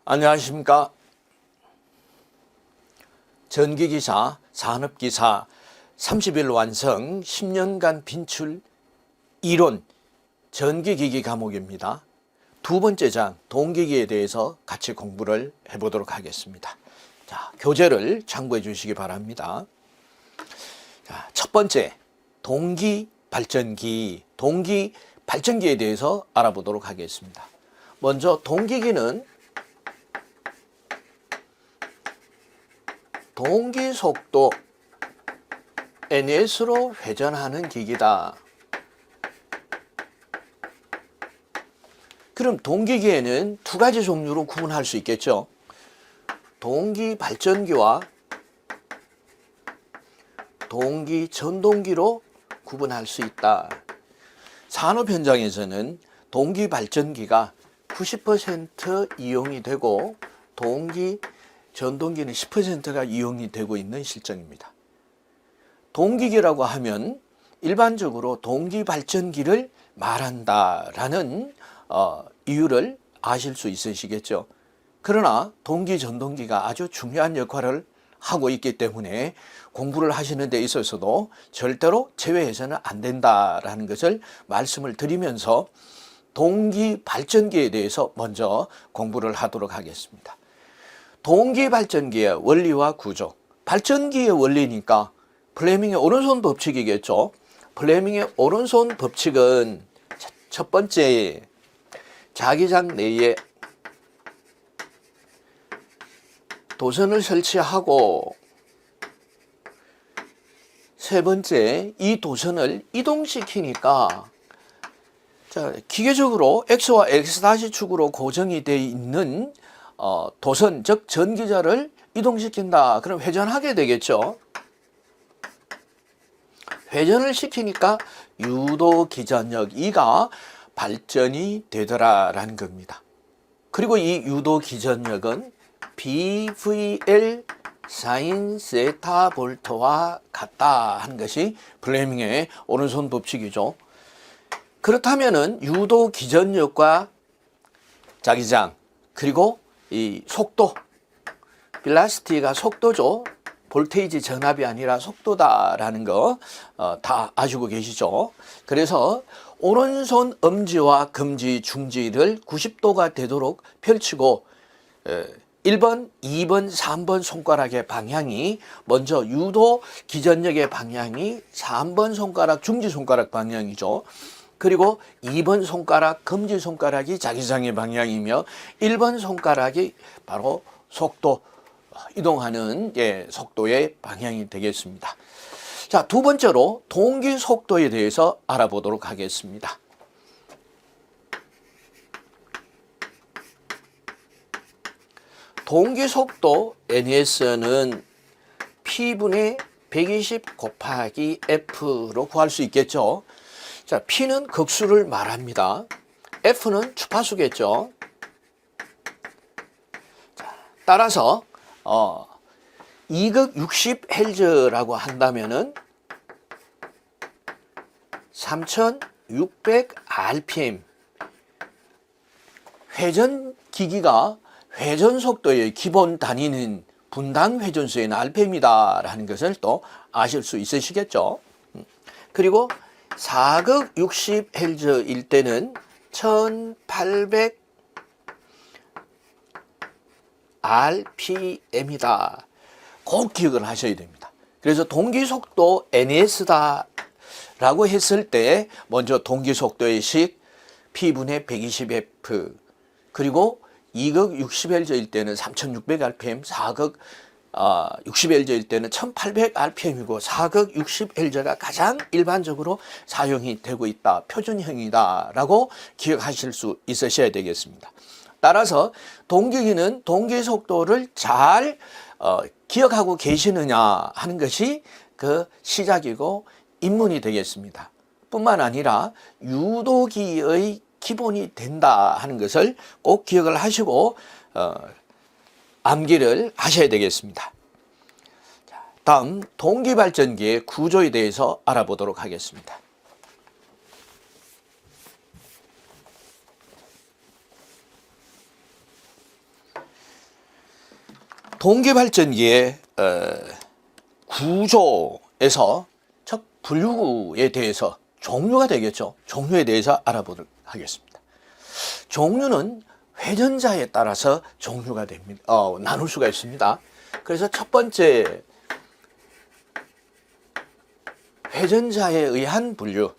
안녕하십니까. 전기기사, 산업기사 30일 완성 10년간 빈출 이론 전기기기 과목입니다. 두 번째 장 동기기에 대해서 같이 공부를 해보도록 하겠습니다. 자, 교재를 참고해 주시기 바랍니다. 자, 첫 번째 동기발전기, 동기발전기에 대해서 알아보도록 하겠습니다. 먼저 동기기는 동기속도 ns로 회전하는 기기다. 그럼 동기기에는 두 가지 종류로 구분할 수 있겠죠. 동기발전기와 동기전동기로 구분할 수 있다. 산업 현장에서는 동기발전기가 90% 이용이 되고 동기전동기는 10%가 이용이 되고 있는 실정입니다. 동기기라고 하면 일반적으로 동기발전기를 말한다라는 이유를 아실 수 있으시겠죠. 그러나 동기전동기가 아주 중요한 역할을 하고 있기 때문에 공부를 하시는 데 있어서도 절대로 제외해서는 안 된다라는 것을 말씀을 드리면서 동기발전기에 대해서 먼저 공부를 하도록 하겠습니다. 동기발전기의 원리와 구조. 발전기의 원리니까 플레밍의 오른손 법칙이겠죠. 플레밍의 오른손 법칙은 첫 번째, 자기장 내에 도선을 설치하고, 세 번째, 이 도선을 이동시키니까 기계적으로 X와 X축으로 고정이 되어 있는 도선, 즉 전기자를 이동시킨다. 그럼 회전하게 되겠죠. 회전을 시키니까 유도기전력, 이가 발전이 되더라라는 겁니다. 그리고 이 유도기전력은 BVL 사인 세타 볼트와 같다 하는 것이 플레밍의 오른손 법칙이죠. 그렇다면은 유도기전력과 자기장, 그리고 이 속도, 벨라시티가 속도죠. 볼테이지 전압이 아니라 속도다라는 거 다 아시고 계시죠. 그래서 오른손 엄지와 검지, 중지를 90도가 되도록 펼치고 1번, 2번, 3번 손가락의 방향이 먼저 유도 기전력의 방향이 3번 손가락, 중지 손가락 방향이죠. 그리고 2번 손가락, 검지 손가락이 자기장의 방향이며 1번 손가락이 바로 속도, 이동하는 속도의 방향이 되겠습니다. 자, 두 번째로 동기 속도에 대해서 알아보도록 하겠습니다. 동기 속도 NS는 P분의 120 곱하기 F로 구할 수 있겠죠. 자, P는 극수를 말합니다. F는 주파수겠죠. 자, 따라서 2극 60Hz라고 한다면은 3600rpm. 회전 기기가 회전 속도의 기본 단위는 분당 회전수의 rpm이다라는 것을 또 아실 수 있으시겠죠. 그리고 4극 60Hz일 때는 1800 rpm이다. 꼭 기억을 하셔야 됩니다. 그래서 동기속도 NS다 라고 했을 때 먼저 동기속도의 식 P분의 120F, 그리고 2극 60Hz일 때는 3600rpm, 4극 60Hz일 때는 1800rpm이고 4극 60Hz가 가장 일반적으로 사용이 되고 있다, 표준형이다 라고 기억하실 수 있으셔야 되겠습니다. 따라서 동기기는 동기속도를 잘 기억하고 계시느냐 하는 것이 그 시작이고 입문이 되겠습니다. 뿐만 아니라 유도기의 기본이 된다 하는 것을 꼭 기억을 하시고 암기를 하셔야 되겠습니다. 다음 동기발전기의 구조에 대해서 알아보도록 하겠습니다. 동기발전기의 구조에서 즉 분류에 대해서 종류가 되겠죠. 종류에 대해서 알아보도록 하겠습니다. 종류는 회전자에 따라서 종류가 됩니다. 나눌 수가 있습니다. 그래서 첫 번째 회전자에 의한 분류.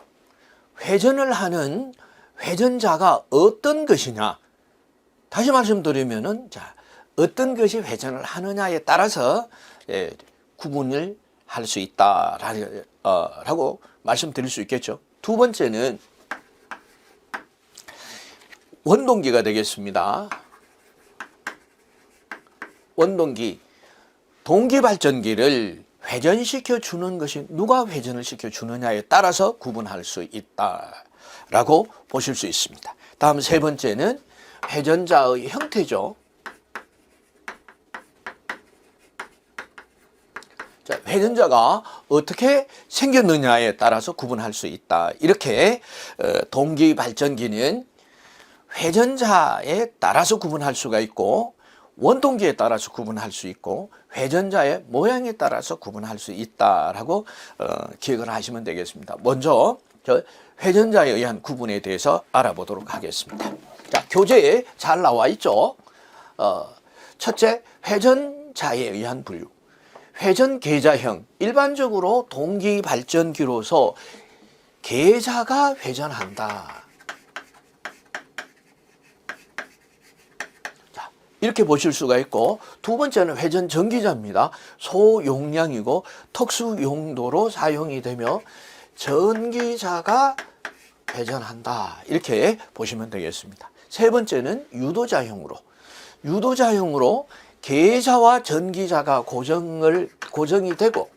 회전을 하는 회전자가 어떤 것이냐. 다시 말씀드리면은 자, 어떤 것이 회전을 하느냐에 따라서 구분을 할 수 있다라고 말씀드릴 수 있겠죠. 두 번째는 원동기가 되겠습니다. 원동기, 동기발전기를 회전시켜 주는 것이 누가 회전을 시켜 주느냐에 따라서 구분할 수 있다라고 보실 수 있습니다. 다음 세 번째는 회전자의 형태죠. 자, 회전자가 어떻게 생겼느냐에 따라서 구분할 수 있다. 이렇게 동기발전기는 회전자에 따라서 구분할 수가 있고 원동기에 따라서 구분할 수 있고 회전자의 모양에 따라서 구분할 수 있다라고 기억을 하시면 되겠습니다. 먼저 회전자에 의한 구분에 대해서 알아보도록 하겠습니다. 자, 교재에 잘 나와 있죠. 첫째, 회전자에 의한 분류. 회전 계자형, 일반적으로 동기발전기로서 계자가 회전한다. 자, 이렇게 보실 수가 있고, 두 번째는 회전 전기자입니다. 소용량이고 특수 용도로 사용이 되며 전기자가 회전한다. 이렇게 보시면 되겠습니다. 세 번째는 유도자형으로 계자와 전기자가 고정이 되고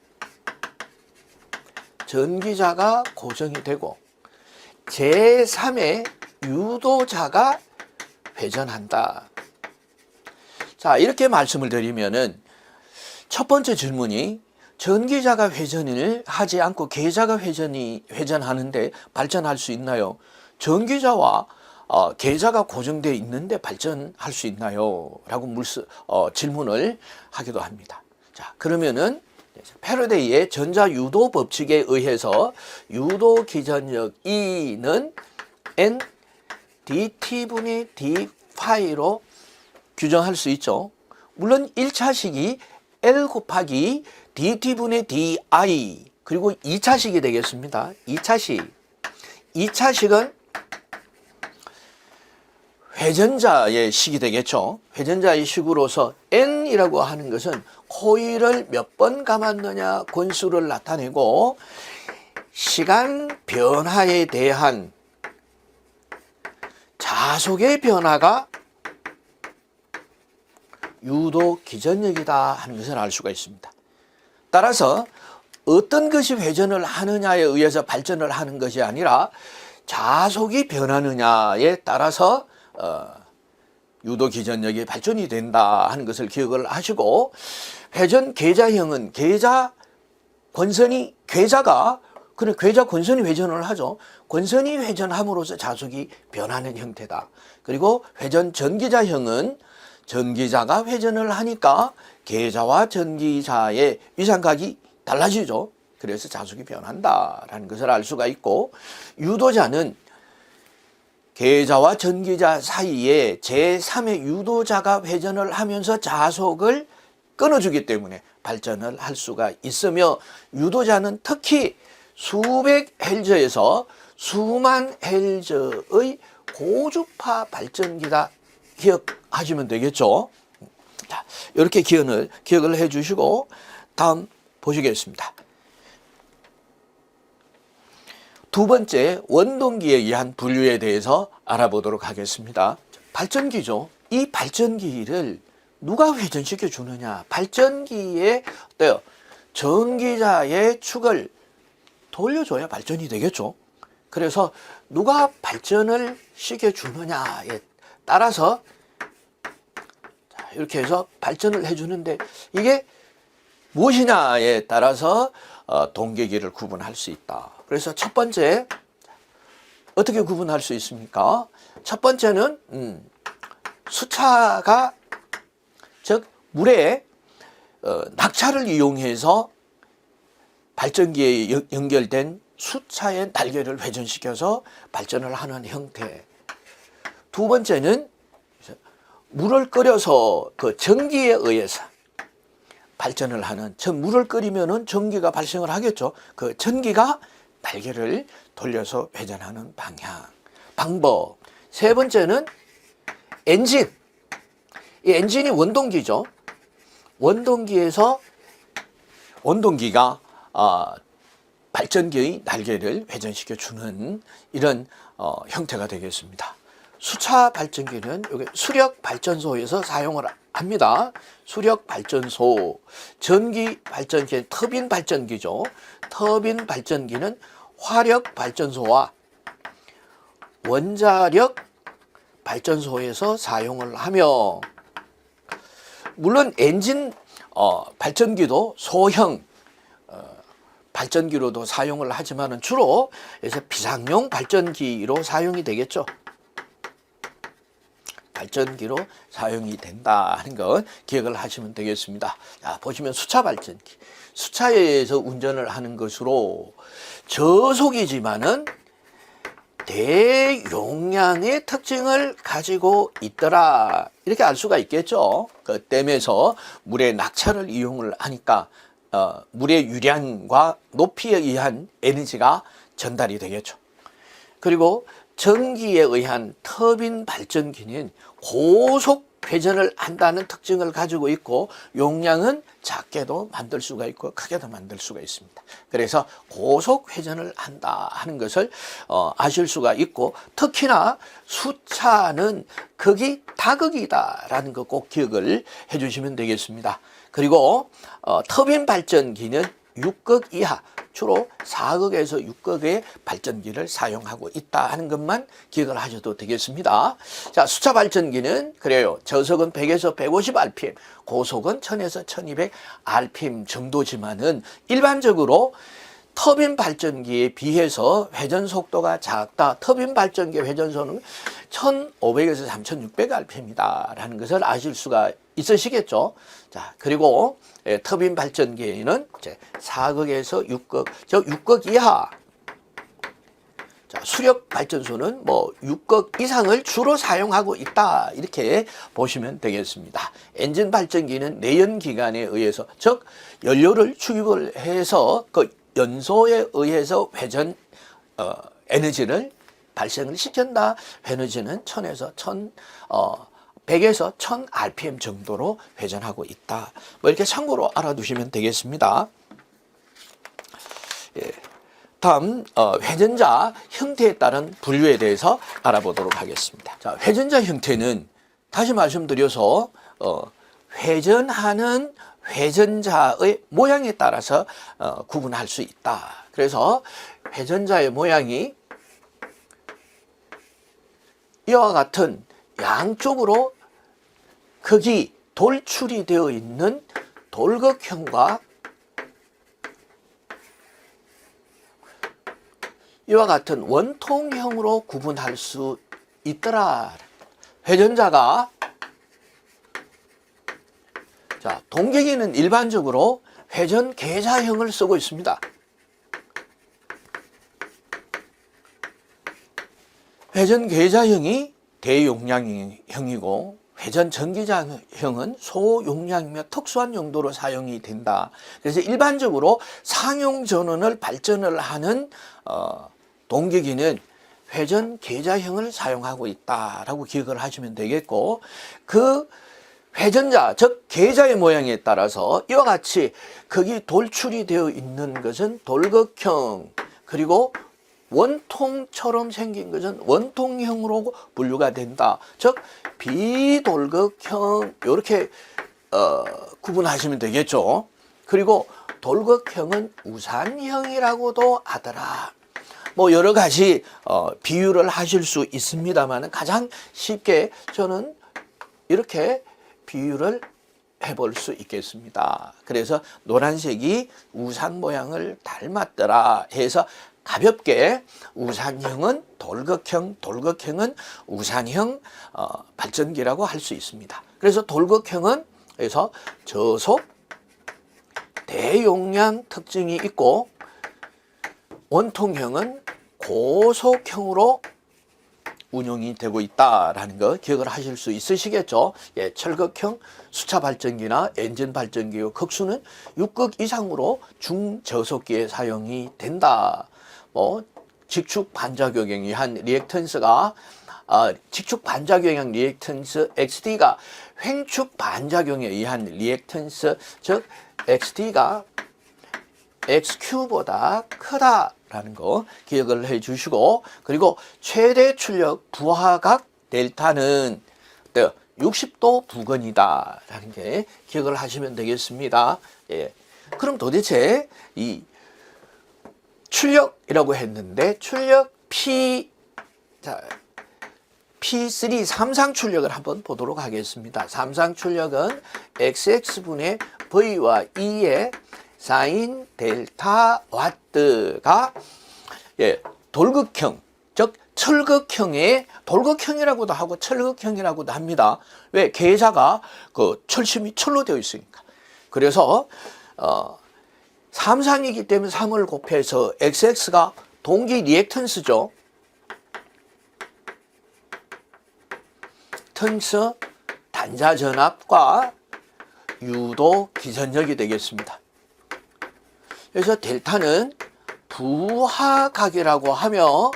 전기자가 고정이 되고 제3의 유도자가 회전한다. 자, 이렇게 말씀을 드리면은 첫 번째 질문이 전기자가 회전을 하지 않고 계자가 회전하는데 발전할 수 있나요? 전기자와 계자가 고정되어 있는데 발전할 수 있나요? 라고 질문을 하기도 합니다. 자, 그러면은 패러데이의 전자유도 법칙에 의해서 유도 기전력 E는 N dt분의 d파이로 규정할 수 있죠. 물론 1차식이 L 곱하기 dt분의 di 그리고 2차식이 되겠습니다. 2차식은 회전자의 식이 되겠죠. 회전자의 식으로서 N이라고 하는 것은 코일을 몇 번 감았느냐 권수를 나타내고 시간 변화에 대한 자속의 변화가 유도 기전력이다 하는 것을 알 수가 있습니다. 따라서 어떤 것이 회전을 하느냐에 의해서 발전을 하는 것이 아니라 자속이 변하느냐에 따라서 유도 기전력이 발전이 된다 하는 것을 기억을 하시고 회전 계자형은 계자 권선이 괴자 권선이 회전을 하죠. 권선이 회전함으로써 자속이 변하는 형태다. 그리고 회전 전기자형은 전기자가 회전을 하니까 계자와 전기자의 위상각이 달라지죠. 그래서 자속이 변한다라는 것을 알 수가 있고 유도자는 계자와 전기자 사이에 제3의 유도자가 회전을 하면서 자속을 끊어주기 때문에 발전을 할 수가 있으며 유도자는 특히 수백 헬저에서 수만 헬저의 고주파 발전기다 기억하시면 되겠죠. 자, 이렇게 기억을 해 주시고 다음 보시겠습니다. 두 번째, 원동기에 의한 분류에 대해서 알아보도록 하겠습니다. 발전기죠. 이 발전기를 누가 회전시켜 주느냐. 발전기에 전기자의 축을 돌려줘야 발전이 되겠죠. 그래서 누가 발전을 시켜 주느냐에 따라서 이렇게 해서 발전을 해주는데 이게 무엇이냐에 따라서 동계기를 구분할 수 있다. 그래서 첫 번째 어떻게 구분할 수 있습니까? 첫 번째는 수차가 즉 물에 낙차를 이용해서 발전기에 연결된 수차의 날개를 회전시켜서 발전을 하는 형태. 두 번째는 물을 끓여서 그 전기에 의해서 발전을 하는, 물을 끓이면은 전기가 발생을 하겠죠. 그 전기가 날개를 돌려서 회전하는 방법. 세 번째는 엔진. 이 엔진이 원동기죠. 원동기가 발전기의 날개를 회전시켜 주는 이런 형태가 되겠습니다. 수차 발전기는 여기 수력 발전소에서 사용을 합니다. 수력 발전소, 전기 발전기, 터빈 발전기죠. 터빈 발전기는 화력 발전소와 원자력 발전소에서 사용을 하며, 물론 엔진 발전기도 소형 발전기로도 사용을 하지만 주로 비상용 발전기로 사용이 되겠죠. 발전기로 사용이 된다 하는 것 기억을 하시면 되겠습니다. 자, 보시면 수차 발전기. 수차에서 운전을 하는 것으로 저속이지만은 대용량의 특징을 가지고 있더라, 이렇게 알 수가 있겠죠. 그 댐에서 물의 낙차를 이용을 하니까 물의 유량과 높이에 의한 에너지가 전달이 되겠죠. 그리고 전기에 의한 터빈 발전기는 고속 회전을 한다는 특징을 가지고 있고, 용량은 작게도 만들 수가 있고 크게도 만들 수가 있습니다. 그래서 고속 회전을 한다 하는 것을 아실 수가 있고, 특히나 수차는 극이 다극이다라는 거 꼭 기억을 해 주시면 되겠습니다. 그리고 터빈 발전기는 6극 이하, 주로 4극에서 6극의 발전기를 사용하고 있다 하는 것만 기억을 하셔도 되겠습니다. 자, 수차 발전기는 그래요. 저속은 100에서 150rpm, 고속은 1000에서 1200rpm 정도지만은 일반적으로 터빈 발전기에 비해서 회전 속도가 작다. 터빈 발전기 회전속도는 1500에서 3600rpm이다라는 것을 아실 수가 있으시겠죠. 자, 그리고 터빈 발전기에는 이제 4극에서 6극, 저 6극 이하. 자, 수력 발전소는 뭐 6극 이상을 주로 사용하고 있다, 이렇게 보시면 되겠습니다. 엔진 발전기는 내연기관에 의해서, 즉 연료를 투입을 해서 그 연소에 의해서 회전 에너지를 발생을 시킨다. 에너지는 100에서 1000rpm 정도로 회전하고 있다. 뭐 이렇게 참고로 알아두시면 되겠습니다. 예. 다음 회전자 형태에 따른 분류에 대해서 알아보도록 하겠습니다. 자, 회전자 형태는 다시 말씀드려서 회전하는 회전자의 모양에 따라서 구분할 수 있다. 그래서 회전자의 모양이 이와 같은 양쪽으로 극이 돌출이 되어 있는 돌극형과 이와 같은 원통형으로 구분할 수 있더라. 회전자가, 자, 동경에는 일반적으로 회전 계좌형을 쓰고 있습니다. 회전 계좌형이 대용량형이고 회전 전기자형은 소용량이며 특수한 용도로 사용이 된다. 그래서 일반적으로 상용 전원을 발전을 하는 동기기는 회전 계좌형을 사용하고 있다라고 기억을 하시면 되겠고, 그 회전자, 즉 계좌의 모양에 따라서 이와 같이 극이 돌출이 되어 있는 것은 돌극형, 그리고 원통처럼 생긴 것은 원통형으로 분류가 된다. 즉 비돌극형, 이렇게 구분하시면 되겠죠. 그리고 돌극형은 우산형이라고도 하더라. 뭐 여러 가지 비유를 하실 수 있습니다만 가장 쉽게 저는 이렇게 비유를 해볼 수 있겠습니다. 그래서 노란색이 우산 모양을 닮았더라 해서 가볍게 우산형은 돌극형, 돌극형은 우산형 발전기라고 할 수 있습니다. 그래서 돌극형은 그래서 저속, 대용량 특징이 있고 원통형은 고속형으로 운용이 되고 있다라는 거 기억을 하실 수 있으시겠죠. 예, 철극형 수차 발전기나 엔진 발전기의 극수는 6극 이상으로 중저속기에 사용이 된다. 뭐 직축 반작용에 의한 리액턴스가 직축 반작용형 리액턴스 XD가 횡축 반작용에 의한 리액턴스 즉 XD가 XQ보다 크다라는 거 기억을 해 주시고, 그리고 최대 출력 부하각 델타는 60도 부근이다라는 게 기억을 하시면 되겠습니다. 예. 그럼 도대체 이 출력이라고 했는데 출력 P3 삼상 출력을 한번 보도록 하겠습니다. 삼상 출력은 XX분의 V와 E의 사인 델타 와트가 돌극형, 즉 철극형의 돌극형이라고도 하고 철극형이라고도 합니다. 왜? 계좌가 그 철심이 철로 되어 있으니까. 그래서 삼상이기 때문에 3을 곱해서 XX가 동기 리액턴스죠. 턴스 단자 전압과 유도 기전력이 되겠습니다. 그래서 델타는 부하각이라고 하며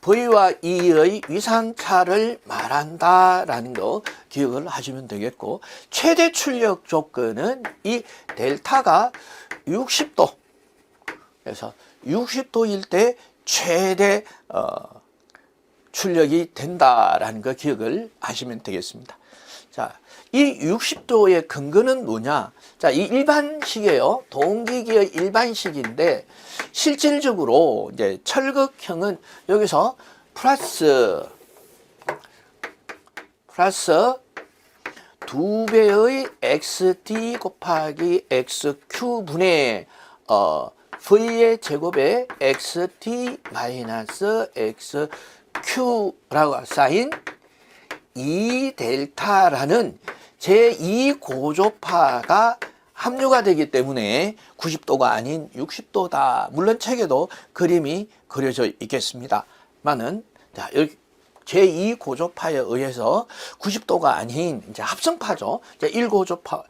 V와 E의 위상차를 말한다라는 거 기억을 하시면 되겠고, 최대 출력 조건은 이 델타가 60도, 그래서 60도일 때 최대 출력이 된다라는 거 기억을 하시면 되겠습니다. 자, 이 60도의 근거는 뭐냐? 자, 이 일반식이에요. 동기기의 일반식인데 실질적으로 이제 철극형은 여기서 플러스 2배의 XD 곱하기 XQ분의 V의 제곱에 XT 마이너스 XQ라고 쌓인 이 델타라는 제2 고조파가 합류가 되기 때문에 90도가 아닌 60도다. 물론 책에도 그림이 그려져 있겠습니다만은, 자, 여기 제2 고조파에 의해서 90도가 아닌 이제 합성파죠. 이제 1고조파,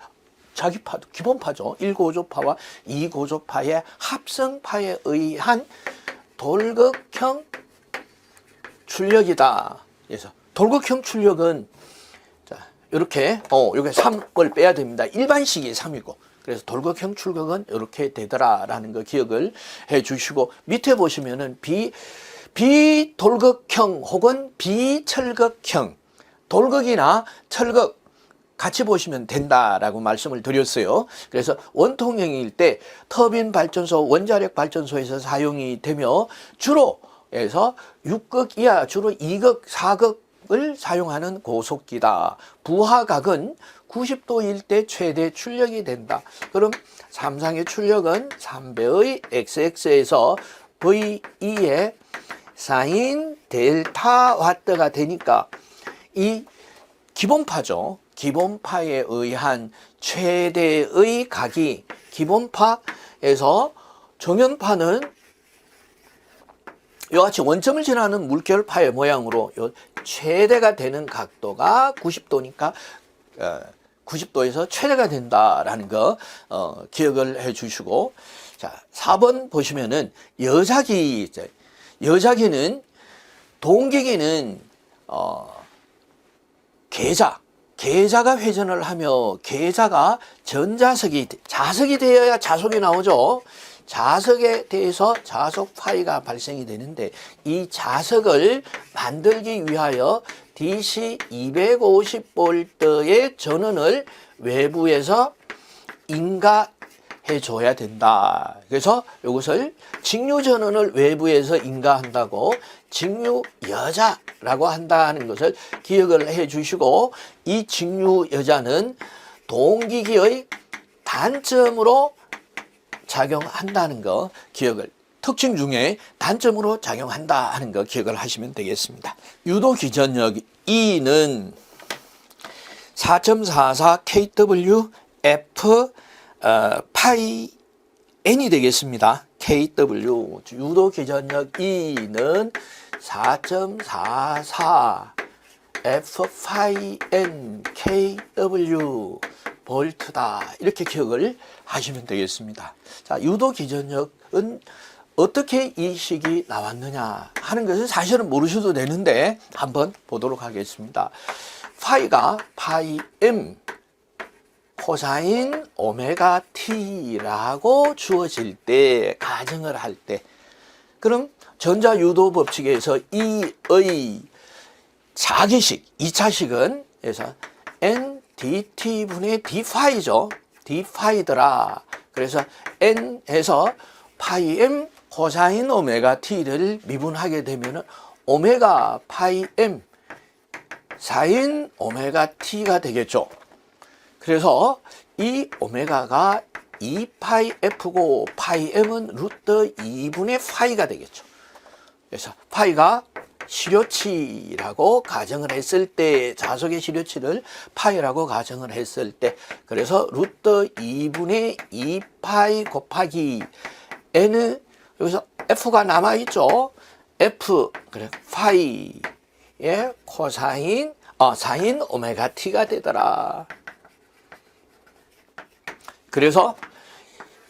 자기파도 기본파죠. 1고조파와 2고조파의 합성파에 의한 돌극형 출력이다. 그래서 돌극형 출력은 자, 이렇게 여기 3을 빼야 됩니다. 일반식이 3이고, 그래서 돌극형 출력은 이렇게 되더라라는 거 기억을 해 주시고, 밑에 보시면은 비돌극형 혹은 비철극형, 돌극이나 철극 같이 보시면 된다라고 말씀을 드렸어요. 그래서 원통형일 때 터빈 발전소, 원자력 발전소에서 사용이 되며 주로 해서 6극 이하, 주로 2극, 4극을 사용하는 고속기다. 부하각은 90도일 때 최대 출력이 된다. 그럼 삼상의 출력은 3배의 XX에서 VE의 사인 델타 와트가 되니까 이 기본파죠. 기본파에 의한 최대의 각이 기본파에서 정연파는 이같이 원점을 지나는 물결파의 모양으로 최대가 되는 각도가 90도니까 90도에서 최대가 된다라는 거 기억을 해 주시고, 자, 4번 보시면은 여자기는 동기기는 계자가 회전을 하며 계자가 자석이 되어야 자속이 나오죠. 자석에 대해서 자속 파이가 발생이 되는데, 이 자석을 만들기 위하여 DC 250V의 전원을 외부에서 인가해 줘야 된다. 그래서 이것을 직류 전원을 외부에서 인가한다고 직류 여자라고 한다는 것을 기억을 해 주시고, 이 직류 여자는 동기기의 단점으로 작용한다는 거 기억을, 특징 중에 단점으로 작용한다 하는 거 기억을 하시면 되겠습니다. 유도 기전력 E는 4.44 kW F 파이 n이 되겠습니다. kw 유도 기전력 E는 4.44 f 파이 n kw 볼트다. 이렇게 기억을 하시면 되겠습니다. 자, 유도 기전력은 어떻게 이 식이 나왔느냐 하는 것은 사실은 모르셔도 되는데 한번 보도록 하겠습니다. 파이가 파이 m 코사인 오메가 t라고 주어질 때, 가정을 할 때, 그럼 전자유도 법칙에서 E의 자기식, 2차식은 그래서 n dt분의 d파이죠. d파이더라. 그래서 n에서 파이 m 코사인 오메가 t를 미분하게 되면 오메가 파이 m 사인 오메가 t가 되겠죠. 그래서 이 오메가가 2파이 f고 파이 m은 루트 2분의 파이가 되겠죠. 그래서 파이가 시료치라고 가정을 했을 때, 자석의 시료치를 파이라고 가정을 했을 때, 그래서 루트 2분의 2파이 곱하기 n은 여기서 f가 남아있죠. f 그래 파이의 코사인 사인 오메가 t가 되더라. 그래서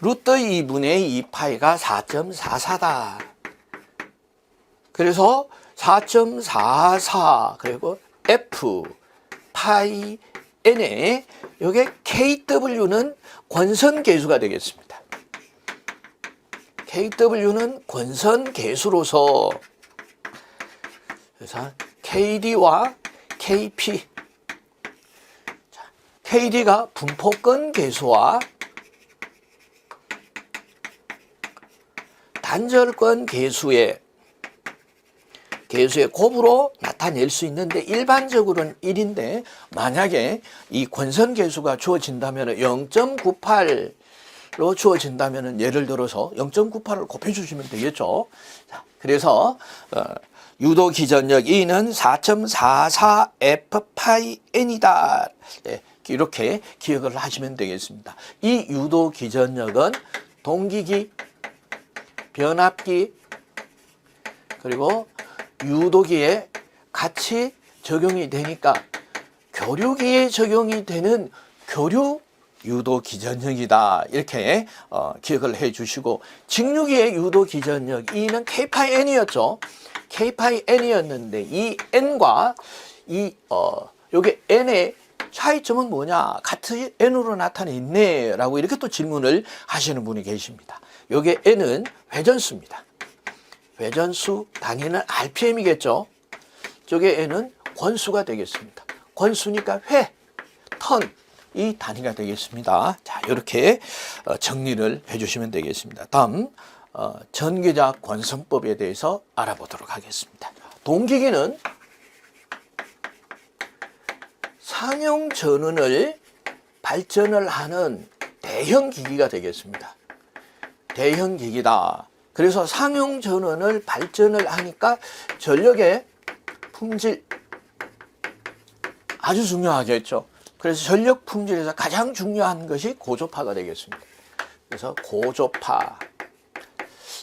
루트 2분의 2파이가 4.44다. 그래서 4.44 그리고 f 파이 n에 여기 kw는 권선계수가 되겠습니다. kw는 권선계수로서 그래서 kd와 kp kd가 분포권 계수와 단절권 계수의 곱으로 나타낼 수 있는데 일반적으로는 1인데 만약에 이 권선계수가 주어진다면 0.98로 주어진다면 예를 들어서 0.98을 곱해주시면 되겠죠. 자, 그래서 유도 기전력 E는 4.44 f 파이 n이다. 네, 이렇게 기억을 하시면 되겠습니다. 이 유도 기전력은 동기기, 변압기, 그리고 유도기에 같이 적용이 되니까 교류기에 적용이 되는 교류 유도 기전력이다. 이렇게 기억을 해 주시고, 직류기의 유도 기전력 E는 K파이 N이었죠. K파이 N이었는데 이 N과 요게 N의 차이점은 뭐냐? 같은 N으로 나타내있네 라고 이렇게 또 질문을 하시는 분이 계십니다. 요게 N은 회전수입니다. 회전수 단위는 RPM이겠죠. 저게 N은 권수가 되겠습니다. 권수니까 턴, 이 단위가 되겠습니다. 자, 이렇게 정리를 해주시면 되겠습니다. 다음 전기자 권선법에 대해서 알아보도록 하겠습니다. 동기기는 상용 전원을 발전을 하는 대형 기기가 되겠습니다. 대형 기기다. 그래서 상용 전원을 발전을 하니까 전력의 품질 아주 중요하겠죠. 그래서 전력 품질에서 가장 중요한 것이 고조파가 되겠습니다. 그래서 고조파.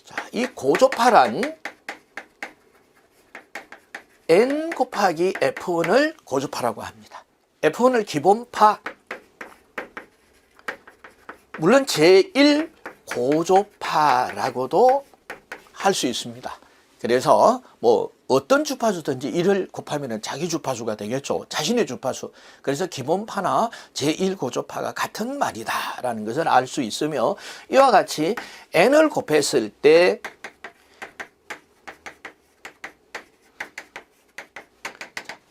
자, 이 고조파란 N 곱하기 F1을 고조파라고 합니다. F1을 기본파, 물론 제1 고조파라고도 할 수 있습니다. 그래서 뭐 어떤 주파수든지 1을 곱하면 자기 주파수가 되겠죠. 자신의 주파수. 그래서 기본파나 제1 고조파가 같은 말이다라는 것을 알 수 있으며, 이와 같이 N을 곱했을 때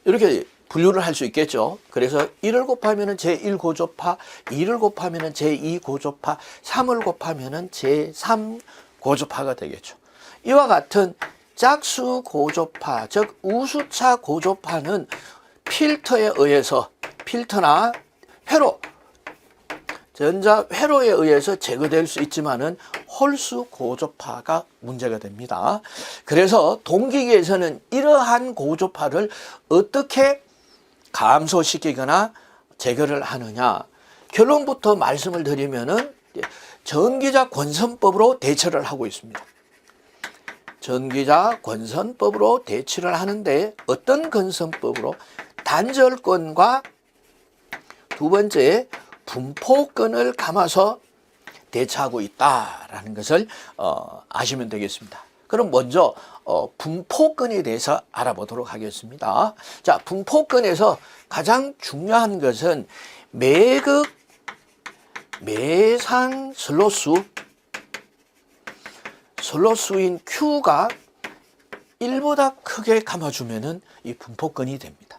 이렇게 분류를 할 수 있겠죠. 그래서 1을 곱하면 제1 고조파, 2를 곱하면 제2 고조파, 3을 곱하면 제3 고조파가 되겠죠. 이와 같은 짝수 고조파, 즉 우수차 고조파는 필터에 의해서, 필터나 회로, 전자 회로에 의해서 제거될 수 있지만은 홀수 고조파가 문제가 됩니다. 그래서 동기기에서는 이러한 고조파를 어떻게 감소시키거나 제거를 하느냐, 결론부터 말씀을 드리면은 전기자 권선법으로 대처를 하고 있습니다. 전기자 권선법으로 대치를 하는데 어떤 권선법으로? 단절권과 두 번째 분포권을 감아서 대처하고 있다라는 것을 아시면 되겠습니다. 그럼 먼저 분포권에 대해서 알아보도록 하겠습니다. 자, 분포권에서 가장 중요한 것은 매극, 매상 슬로수인 Q가 1보다 크게 감아주면은 이 분포권이 됩니다.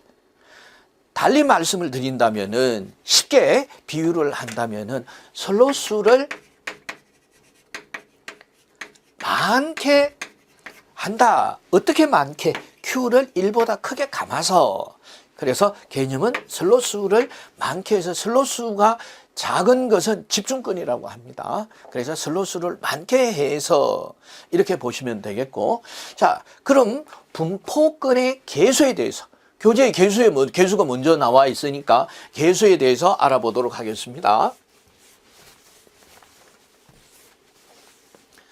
달리 말씀을 드린다면은 쉽게 비유를 한다면은 슬로수를 많게 한다. 어떻게 많게? Q를 1보다 크게 감아서. 그래서 개념은 슬로수를 많게 해서 슬로수가 작은 것은 집중권이라고 합니다. 그래서 슬로수를 많게 해서 이렇게 보시면 되겠고, 자, 그럼 분포권의 개수에 대해서, 교재의 개수가 먼저 나와 있으니까 개수에 대해서 알아보도록 하겠습니다.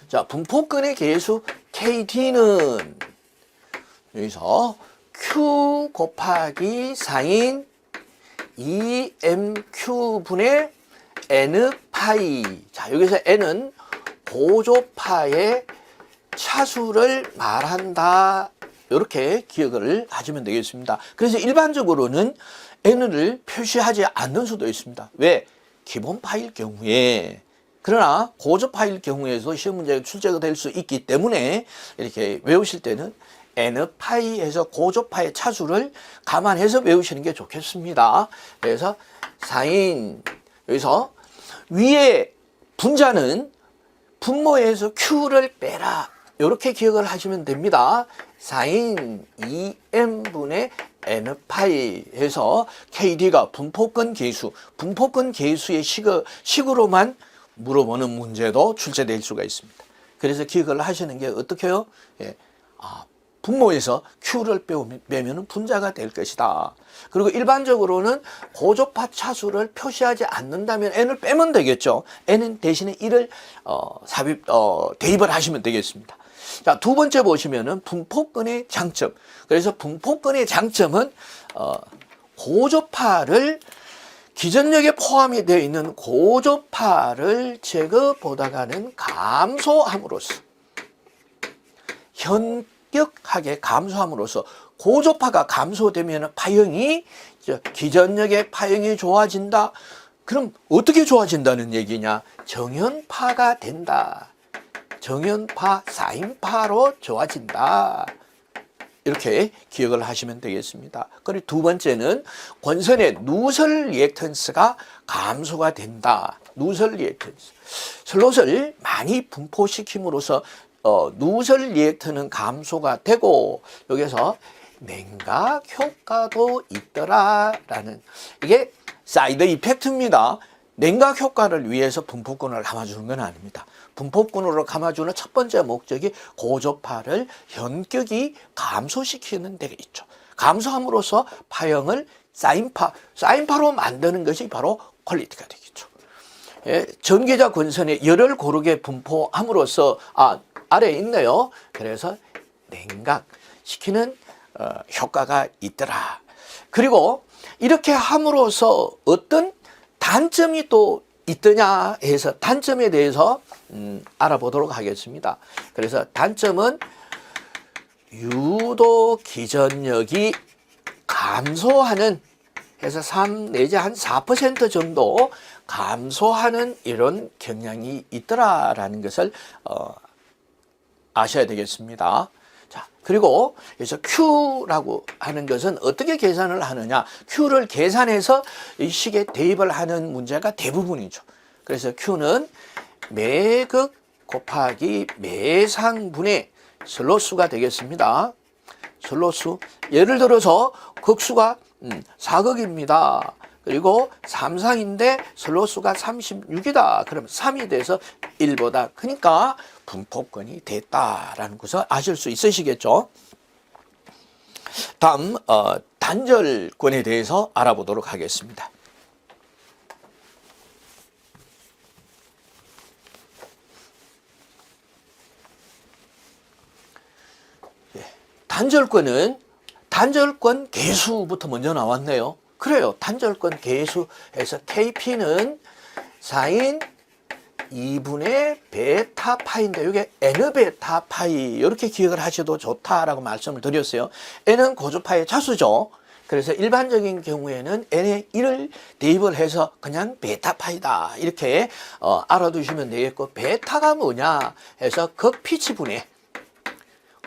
자, 분포권의 개수 KD는 여기서 Q 곱하기 4인 2mq분의 n파이. 자, 여기서 n은 고조파의 차수를 말한다. 이렇게 기억을 하시면 되겠습니다. 그래서 일반적으로는 n을 표시하지 않는 수도 있습니다. 왜? 기본파일 경우에. 그러나 고조파일 경우에도 시험 문제가 출제가 될 수 있기 때문에 이렇게 외우실 때는 n파이에서 고조파의 차수를 감안해서 외우시는 게 좋겠습니다. 그래서 4인, 여기서 위에 분자는 분모에서 Q를 빼라. 이렇게 기억을 하시면 됩니다. 4인 2m분의 n파이 해서 KD가 분포권 개수의 식으로만 물어보는 문제도 출제될 수가 있습니다. 그래서 기억을 하시는 게 어떻게 해요? 예. 분모에서 Q를 빼면 분자가 될 것이다. 그리고 일반적으로는 고조파 차수를 표시하지 않는다면 n을 빼면 되겠죠. n은 대신에 1을 대입을 하시면 되겠습니다. 자, 두 번째 보시면은 분포권의 장점. 그래서 분포권의 장점은 고조파를 기전력에 포함이 되어 있는 고조파를 제거보다가는 감소함으로써 현격하게 감소함으로써 고조파가 감소되면 파형이 기전력의 파형이 좋아진다. 그럼 어떻게 좋아진다는 얘기냐? 정연파가 된다. 정연파, 사인파로 좋아진다. 이렇게 기억을 하시면 되겠습니다. 그리고 두 번째는 권선의 누설 리액턴스가 감소가 된다. 누설 리액턴스. 슬롯을 많이 분포시킴으로써 누설 리액턴은 감소가 되고 여기서 냉각 효과도 있더라라는 이게 사이드 이펙트입니다. 냉각 효과를 위해서 분포권을 감아주는 건 아닙니다. 분포권으로 감아주는 첫 번째 목적이 고조파를 현격히 감소시키는 데 있죠. 감소함으로써 파형을 사인파로 만드는 것이 바로 퀄리티가 되겠죠. 예, 전기자 권선에 열을 고르게 분포함으로써 아래에 있네요. 그래서 냉각시키는 효과가 있더라. 그리고 이렇게 함으로써 어떤 단점이 또 있더냐 해서 단점에 대해서 알아보도록 하겠습니다. 그래서 단점은 유도 기전력이 감소하는 해서 3 내지 한 4% 정도 감소하는 이런 경향이 있더라라는 것을 아셔야 되겠습니다. 자, 그리고 그래서 Q라고 하는 것은 어떻게 계산을 하느냐? Q를 계산해서 이 식에 대입을 하는 문제가 대부분이죠. 그래서 Q는 매극 곱하기 매상분의 슬로수가 되겠습니다. 슬로수. 예를 들어서 극수가 4극입니다. 그리고 3상인데 슬로수가 36이다. 그러면 3이 돼서 1보다 크니까 분포권이 됐다라는 것을 아실 수 있으시겠죠. 다음 단절권에 대해서 알아보도록 하겠습니다. 단절권은 단절권 계수부터 먼저 나왔네요. 그래요. 단절권 계수에서 KP는 사인 2분의 베타 파이인데 이게 N 베타 파이 이렇게 기억을 하셔도 좋다라고 말씀을 드렸어요. N은 고주파의 차수죠. 그래서 일반적인 경우에는 N의 1을 대입을 해서 그냥 베타 파이다 이렇게 알아두시면 되겠고, 베타가 뭐냐 해서 극 피치분의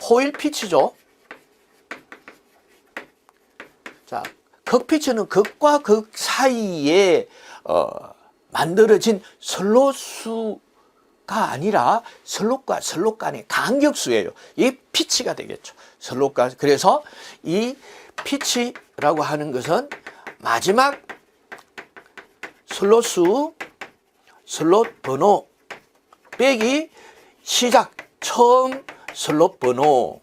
호일 피치죠. 자, 극 피치는 극과 극 사이에 만들어진 슬롯수가 아니라 슬롯과 슬롯 간의 간격수예요. 이 피치가 되겠죠. 슬롯과. 그래서 이 피치라고 하는 것은 마지막 슬롯수, 슬롯 번호 빼기 시작 처음 슬롯 번호,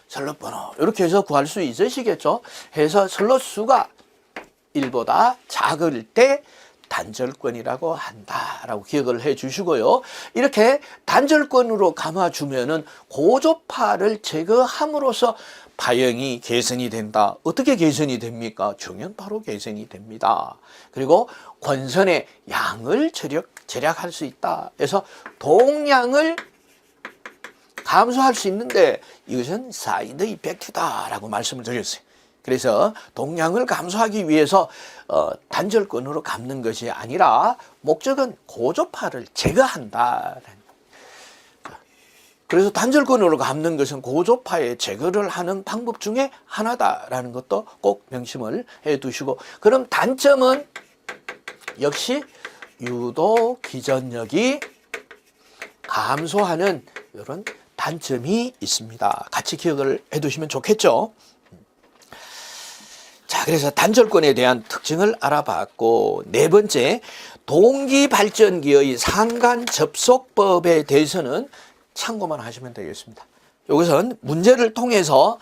슬롯 번호 이렇게 해서 구할 수 있으시겠죠. 해서 슬롯 수가 1보다 작을 때 단절권이라고 한다라고 기억을 해 주시고요. 이렇게 단절권으로 감아주면은 고조파를 제거함으로써 파형이 개선이 된다. 어떻게 개선이 됩니까? 정연파로 개선이 됩니다. 그리고 권선의 양을 절약할 수 있다. 그래서 동량을 감소할 수 있는데 이것은 사이드 이펙트다라고 말씀을 드렸어요. 그래서 동량을 감소하기 위해서 단절권으로 감는 것이 아니라 목적은 고조파를 제거한다. 그래서 단절권으로 감는 것은 고조파의 제거를 하는 방법 중에 하나다라는 것도 꼭 명심을 해 두시고, 그럼 단점은 역시 유도 기전력이 감소하는 이런 단점이 있습니다. 같이 기억을 해 두시면 좋겠죠. 자, 그래서 단절권에 대한 특징을 알아봤고, 네 번째, 동기발전기의 상간 접속법에 대해서는 참고만 하시면 되겠습니다. 이것은 문제를 통해서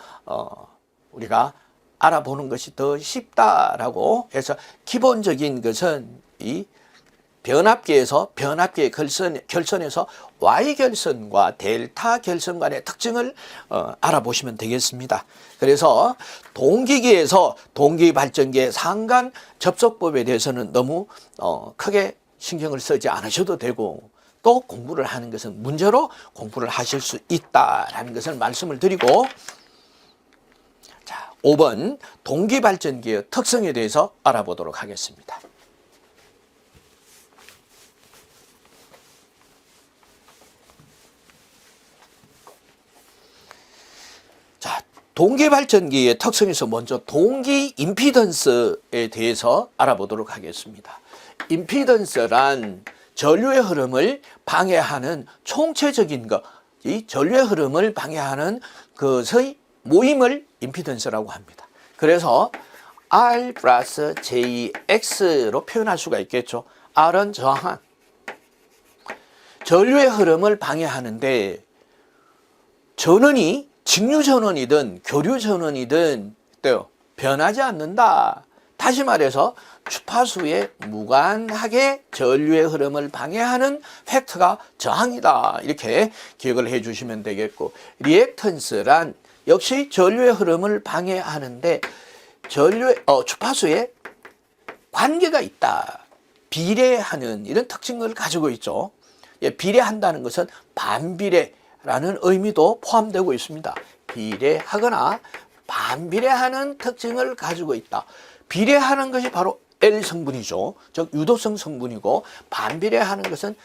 우리가 알아보는 것이 더 쉽다라고 해서, 기본적인 것은 이 변압기에서 변압기의 결선에서 Y 결선과 델타 결선 간의 특징을 알아보시면 되겠습니다. 그래서 동기기에서 동기발전기의 상간 접속법에 대해서는 너무 크게 신경을 쓰지 않으셔도 되고, 또 공부를 하는 것은 문제로 공부를 하실 수 있다라는 것을 말씀을 드리고, 자, 5번 동기발전기의 특성에 대해서 알아보도록 하겠습니다. 자, 동기발전기의 특성에서 먼저 동기 임피던스에 대해서 알아보도록 하겠습니다. 임피던스란 전류의 흐름을 방해하는 총체적인 것, 이 전류의 흐름을 방해하는 것의 모임을 임피던스라고 합니다. 그래서 R 플러스 JX로 표현할 수가 있겠죠. R은 저항, 전류의 흐름을 방해하는데, 전원이 직류전원이든 교류전원이든 변하지 않는다. 다시 말해서 주파수에 무관하게 전류의 흐름을 방해하는 팩터가 저항이다. 이렇게 기억을 해 주시면 되겠고, 리액턴스란 역시 전류의 흐름을 방해하는데 주파수에 관계가 있다. 비례하는 이런 특징을 가지고 있죠. 비례한다는 것은 반비례라는 의미도 포함되고 있습니다. 비례하거나 반비례하는 특징을 가지고 있다. 비례하는 것이 바로 L 성분이죠. 즉 유도성 성분이고, 반비례하는 것은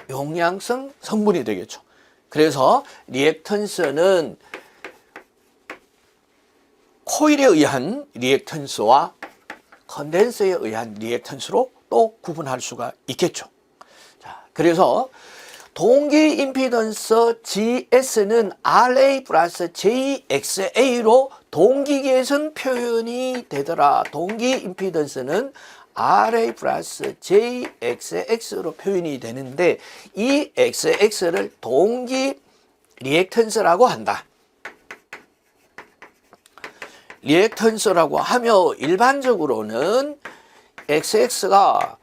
용량성 성분이 되겠죠. 그래서 리액턴스는 코일에 의한 리액턴스와 컨덴서에 의한 리액턴스로 또 구분할 수가 있겠죠. 자, 그래서 동기 임피던스 GS는 RA 플러스 JXA로 동기계선 표현이 되더라. 동기 임피던스는 RA 플러스 JXX로 표현이 되는데, 이 XX를 동기 리액턴스라고 한다. 리액턴스라고 하며 일반적으로는 XX가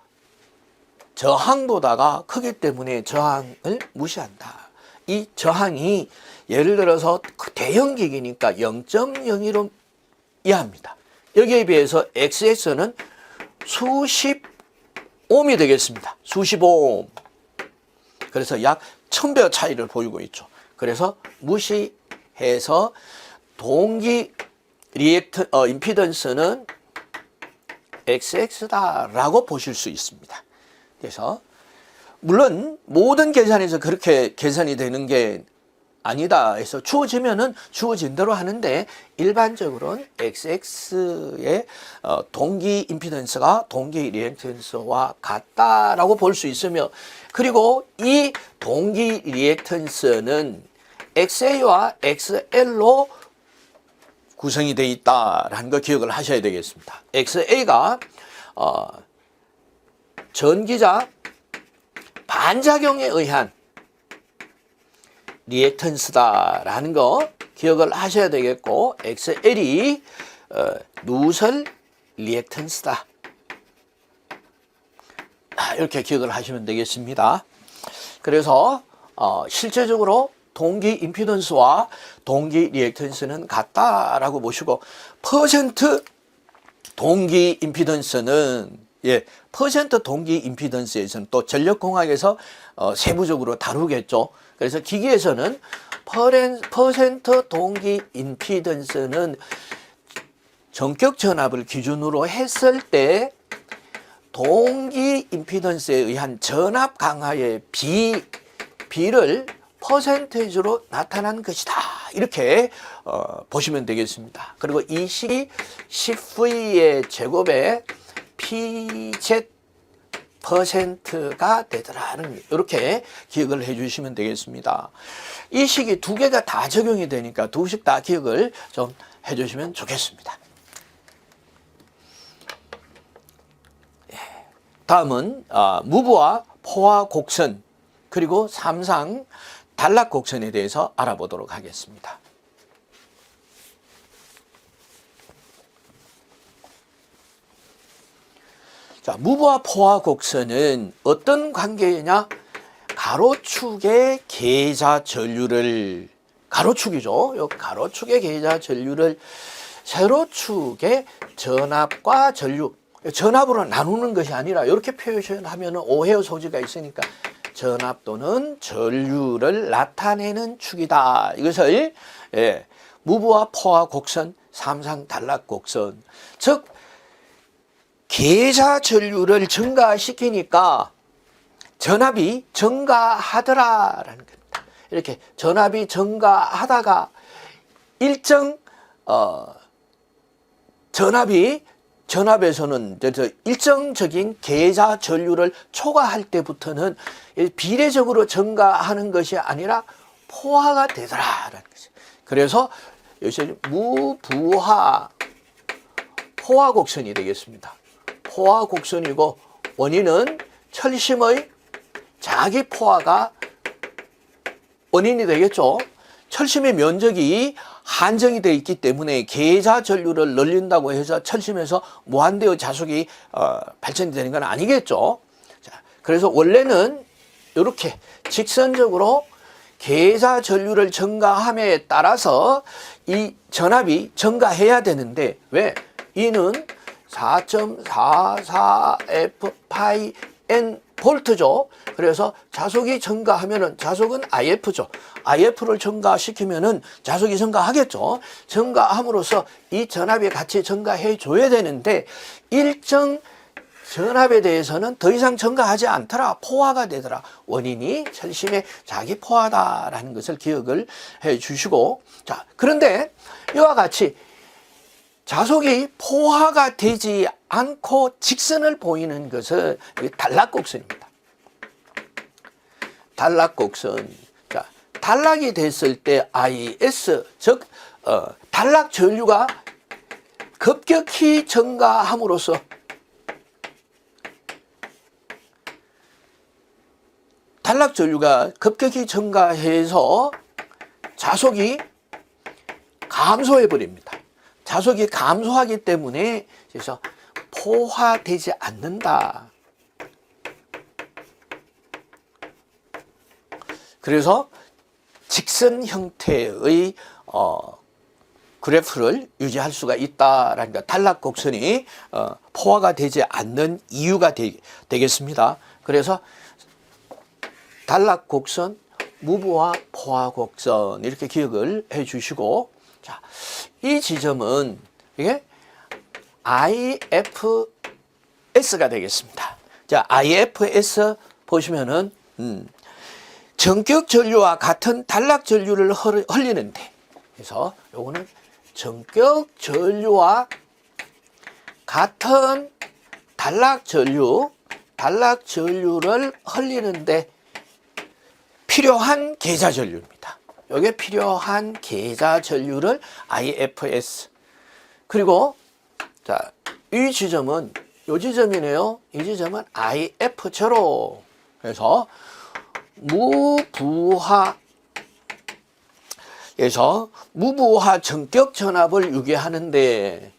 저항보다가 크기 때문에 저항을 무시한다. 이 저항이 예를 들어서 대형기기니까 0.01로 이하입니다. 여기에 비해서 XS는 수십 옴이 되겠습니다. 수십 옴. 그래서 약 1000배 차이를 보이고 있죠. 그래서 무시해서 동기 임피던스는 XX다라고 보실 수 있습니다. 그래서 물론 모든 계산에서 그렇게 계산이 되는 게 아니다 해서 주어지면은 주어진 대로 하는데 일반적으로는 XX의 동기 임피던스가 동기 리액턴스와 같다라고 볼 수 있으며, 그리고 이 동기 리액턴스는 XA와 XL로 구성이 되어 있다라는 거 기억을 하셔야 되겠습니다. XA가 전기자 반작용에 의한 리액턴스다라는 거 기억을 하셔야 되겠고, XL이 누설 리액턴스다. 이렇게 기억을 하시면 되겠습니다. 그래서 실제적으로 동기 임피던스와 동기 리액턴스는 같다라고 보시고, 퍼센트 동기 임피던스는 퍼센트 동기 임피던스에서는 또 전력공학에서 세부적으로 다루겠죠. 그래서 기기에서는 퍼센트 동기 임피던스는 전격 전압을 기준으로 했을 때 동기 임피던스에 의한 전압 강화의 비를 퍼센테이지로 나타난 것이다. 이렇게 보시면 되겠습니다. 그리고 이 식이 10V의 제곱에 PZ %가 되더라는, 이렇게 기억을 해 주시면 되겠습니다. 이 식이 두 개가 다 적용이 되니까 두식 다 기억을 좀 해 주시면 좋겠습니다. 다음은 무브와 포화 곡선 그리고 삼상 단락 곡선에 대해서 알아보도록 하겠습니다. 자, 무브와 포화 곡선은 어떤 관계냐? 가로축의 계좌 전류를, 가로축이죠. 요 가로축의 계좌 전류를 세로축의 전압과 전류, 전압으로 나누는 것이 아니라 이렇게 표현하면 오해의 소지가 있으니까 전압 또는 전류를 나타내는 축이다. 이것을 무브와 포화 곡선, 삼상 단락 곡선, 즉 계좌 전류를 증가시키니까 전압이 증가하더라라는 겁니다. 이렇게 전압이 증가하다가 일정 전압에서는 일정적인 계좌 전류를 초과할 때부터는 비례적으로 증가하는 것이 아니라 포화가 되더라라는 거죠. 그래서 여기서 무부하 포화 곡선이 되겠습니다. 포화 곡선이고 원인은 철심의 자기 포화가 원인이 되겠죠. 철심의 면적이 한정이 되어 있기 때문에 계좌 전류를 늘린다고 해서 철심에서 무한대의 자속이 발전이 되는 건 아니겠죠. 자, 그래서 원래는 이렇게 직선적으로 계좌 전류를 증가함에 따라서 이 전압이 증가해야 되는데, 왜? 이는 4.44F 파이 N 볼트죠. 그래서 자속이 증가하면은 자속은 IF죠. IF를 증가시키면은 자속이 증가하겠죠. 증가함으로써 이 전압이 같이 증가해 줘야 되는데 일정 전압에 대해서는 더 이상 증가하지 않더라. 포화가 되더라. 원인이 철심의 자기 포화다라는 것을 기억을 해 주시고, 자, 그런데 이와 같이 자속이 포화가 되지 않고 직선을 보이는 것은 단락곡선입니다. 단락곡선. 자, 단락이 됐을 때 IS, 즉 단락 전류가 급격히 증가함으로써 단락 전류가 급격히 증가해서 자속이 감소해 버립니다. 자속이 감소하기 때문에 그래서 포화되지 않는다. 그래서 직선 형태의 그래프를 유지할 수가 있다라는 것, 단락 곡선이 포화가 되지 않는 이유가 되겠습니다. 그래서 단락 곡선, 무부화 포화 곡선 이렇게 기억을 해 주시고, 자, 이 지점은 이게 IFS가 되겠습니다. 자, IFS 보시면은 전격 전류와 같은 단락 전류를 흘리는데, 그래서 요거는 전격 전류와 같은 단락 전류를 흘리는데 필요한 계좌 전류입니다. 여기에 필요한 계좌 전류를 IFS. 그리고 자, 이 지점은 요 지점이네요. 이 지점은 IF0. 그래서 무부하 전격 전압을 유기하는데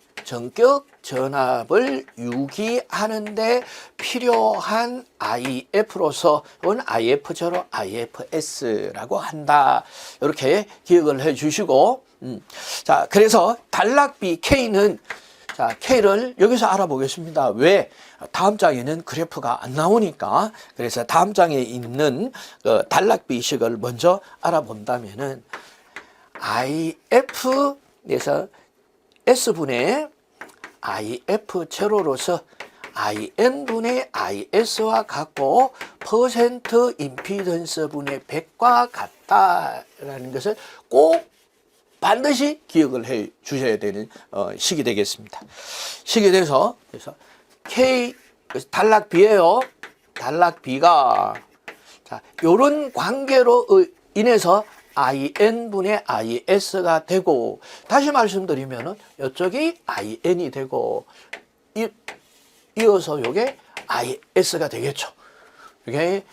필요한 IF로서 이건 IF0, IFS라고 한다. 이렇게 기억을 해 주시고, 자, 그래서 단락비 K는, 자, K를 여기서 알아보겠습니다. 왜? 다음 장에는 그래프가 안 나오니까. 그래서 다음 장에 있는 그 단락비식을 먼저 알아본다면은 IF에서 S분의 IF0로서 IN분의 IS와 같고 퍼센트 임피던스 분의 100과 같다라는 것을 꼭 반드시 기억을 해 주셔야 되는 식이 되겠습니다. 식이 돼서, 그래서 K, 단락비예요. 단락비가, 자, 요런 관계로 인해서 IN분의 IS가 되고, 다시 말씀드리면은 이쪽이 IN이 되고, 이어서 요게 IS가 되겠죠. 이게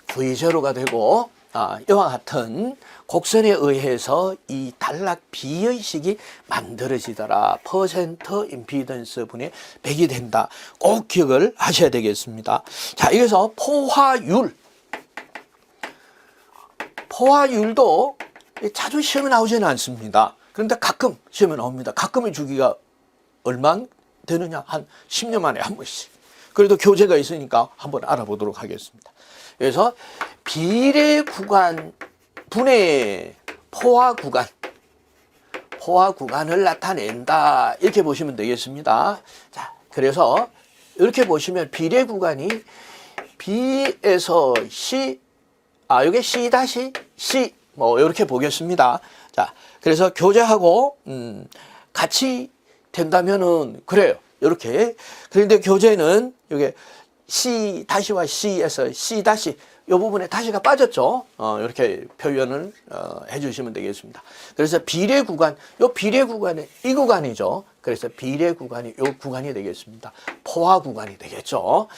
V0가 되고, 이와 같은 곡선에 의해서 이 단락비의 식이 만들어지더라. 퍼센트 임피던스 분의 100이 된다. 꼭 기억을 하셔야 되겠습니다. 자, 여기서 포화율도 자주 시험에 나오지는 않습니다. 그런데 가끔 시험에 나옵니다. 가끔의 주기가 얼마 되느냐? 한 10년 만에 한 번씩. 그래도 교재가 있으니까 한번 알아보도록 하겠습니다. 그래서 비례 구간 분의 포화 구간을 나타낸다. 이렇게 보시면 되겠습니다. 자, 그래서 이렇게 보시면 비례 구간이 B에서 C, 여기 C-C, 뭐, 이렇게 보겠습니다. 자, 그래서 교재하고, 같이 된다면은, 그래요. 이렇게. 그런데 교재는, 여기 C-와 C에서 C-, 이 부분에 다시가 빠졌죠. 이렇게 표현을, 해주시면 되겠습니다. 그래서 비례 구간, 비례 구간은 이 구간이죠. 그래서 비례 구간이 이 구간이 되겠습니다. 포화 구간이 되겠죠.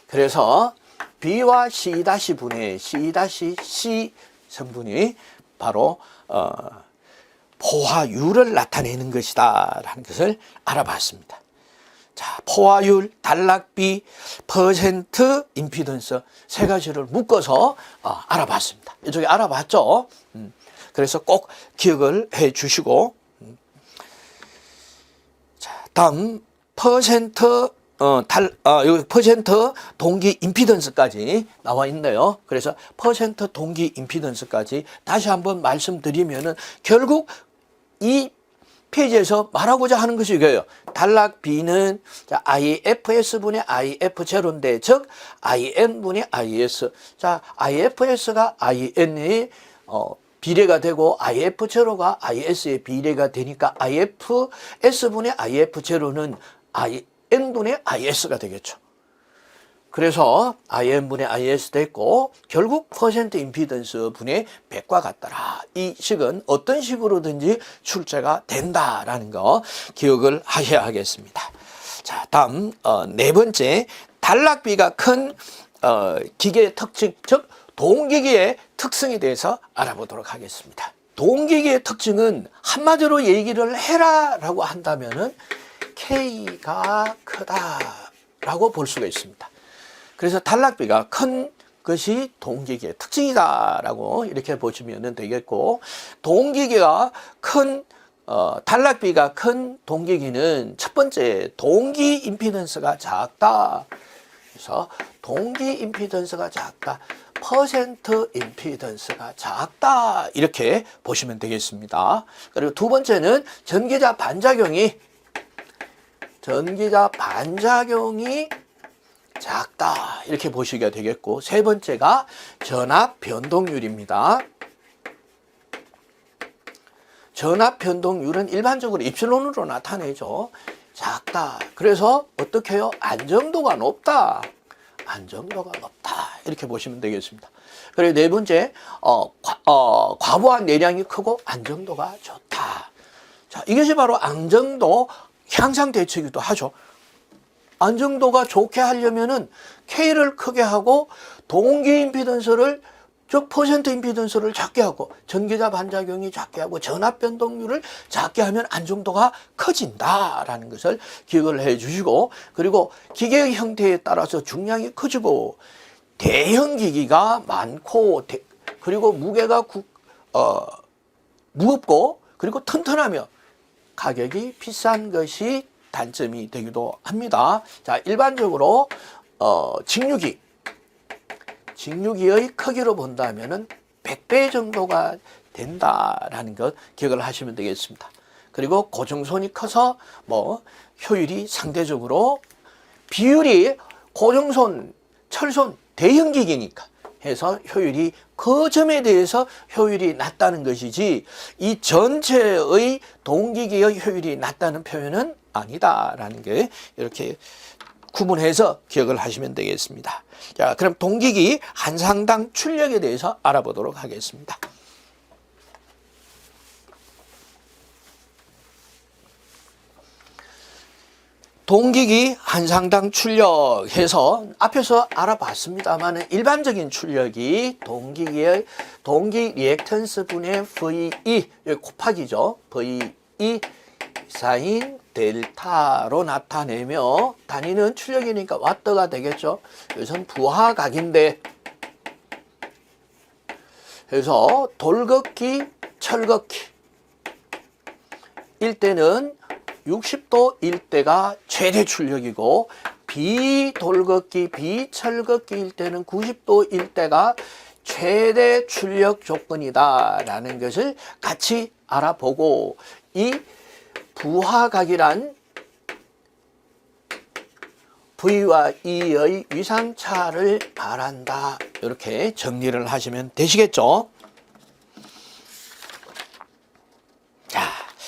그래서 B와 C-분의 C-C 성분이 바로 포화율을 나타내는 것이다 라는 것을 알아봤습니다. 자, 포화율, 단락비, 퍼센트, 임피던스 세 가지를 묶어서 알아봤습니다. 이쪽에 알아봤죠. 그래서 꼭 기억을 해 주시고, 자, 다음 퍼센트 여기 퍼센트 동기 임피던스까지 나와 있네요. 그래서 퍼센트 동기 임피던스까지 다시 한번 말씀드리면은 결국 이 페이지에서 말하고자 하는 것이 이거예요. 단락비는 IFS분의 IF0인데, 즉 IN분의 IS. 자, IFS가 IN의 비례가 되고 IF0가 IS의 비례가 되니까 IFS분의 IF0는 N분의 IS가 되겠죠. 그래서 IN분의 IS 됐고, 결국 퍼센트 임피던스 분의 100과 같더라. 이 식은 어떤 식으로든지 출제가 된다라는 거 기억을 하셔야 하겠습니다. 자, 다음 네 번째, 단락비가 큰 기계의 특징, 즉 동기계의 특성에 대해서 알아보도록 하겠습니다. 동기계의 특징은 한마디로 얘기를 해라라고 한다면은 K가 크다라고 볼 수가 있습니다. 그래서 단락비가 큰 것이 동기계의 특징이다라고 이렇게 보시면 되겠고, 동기계가 큰 단락비가 큰 동기계는 첫 번째 동기 임피던스가 작다. 그래서 동기 임피던스가 작다. 퍼센트 임피던스가 작다. 이렇게 보시면 되겠습니다. 그리고 두 번째는 전기자 반작용이 작다. 이렇게 보시게 되겠고, 세 번째가 전압 변동률입니다. 전압 변동률은 일반적으로 입실론으로 나타내죠. 작다. 그래서 어떻게 해요? 안정도가 높다. 이렇게 보시면 되겠습니다. 그리고 네 번째, 과부하 내량이 크고 안정도가 좋다. 자, 이것이 바로 안정도 향상 대책이기도 하죠. 안정도가 좋게 하려면은 K를 크게 하고 동기 임피던스를, 즉 퍼센트 임피던스를 작게 하고 전기자 반작용이 작게 하고 전압 변동률을 작게 하면 안정도가 커진다라는 것을 기억을 해 주시고, 그리고 기계의 형태에 따라서 중량이 커지고 대형 기기가 많고 그리고 무게가 무겁고 그리고 튼튼하며 가격이 비싼 것이 단점이 되기도 합니다. 자, 일반적으로 직류기의 크기로 본다면은 100배 정도가 된다라는 것 기억을 하시면 되겠습니다. 그리고 고정손이 커서 효율이 상대적으로, 비율이 고정손, 철손, 대형 기기니까 해서 효율이, 그 점에 대해서 효율이 낮다는 것이지 이 전체의 동기기의 효율이 낮다는 표현은 아니다라는 게 이렇게 구분해서 기억을 하시면 되겠습니다. 자, 그럼 동기기 한 상당 출력에 대해서 알아보도록 하겠습니다. 동기기 한 상당 출력해서 앞에서 알아봤습니다만, 일반적인 출력이 동기기의 동기 리액턴스 분의 VE 곱하기죠. VE 사인 델타로 나타내며, 단위는 출력이니까 와트가 되겠죠. 이것은 부하각인데, 그래서 돌걷기, 철걷기 일대는 60도일 때가 최대 출력이고, 비돌걷기, 비철걷기일 때는 90도일 때가 최대 출력 조건이다라는 것을 같이 알아보고, 이 부하각이란 V와 E의 위상차를 말한다. 이렇게 정리를 하시면 되시겠죠. 자,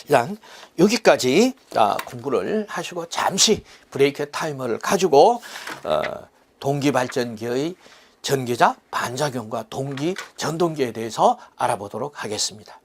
일단 여기까지 공부를 하시고 잠시 브레이크 타이머를 가지고 동기발전기의 전기자 반작용과 전동기에 대해서 알아보도록 하겠습니다.